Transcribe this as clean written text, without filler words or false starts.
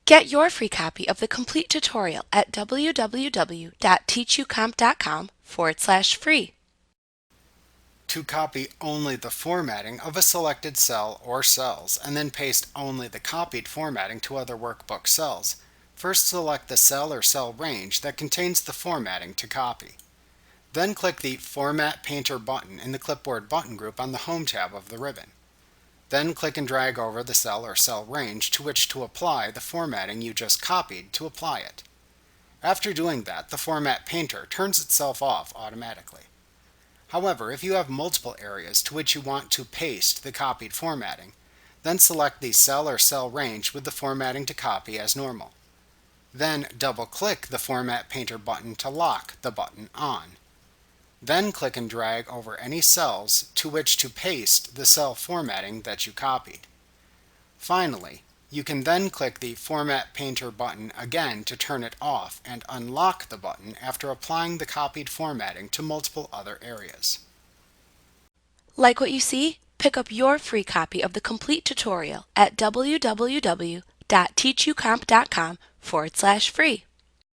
Get your free copy of the complete tutorial at www.teachucomp.com/free. To copy only the formatting of a selected cell or cells and then paste only the copied formatting to other workbook cells, first select the cell or cell range that contains the formatting to copy. Then click the Format Painter button in the Clipboard button group on the Home tab of the ribbon. Then click and drag over the cell or cell range to which to apply the formatting you just copied to apply it. After doing that, the Format Painter turns itself off automatically. However, if you have multiple areas to which you want to paste the copied formatting, then select the cell or cell range with the formatting to copy as normal. Then double-click the Format Painter button to lock the button on. Then click and drag over any cells to which to paste the cell formatting that you copied. Finally, you can then click the Format Painter button again to turn it off and unlock the button after applying the copied formatting to multiple other areas. Like what you see? Pick up your free copy of the complete tutorial at www.teachucomp.com/free.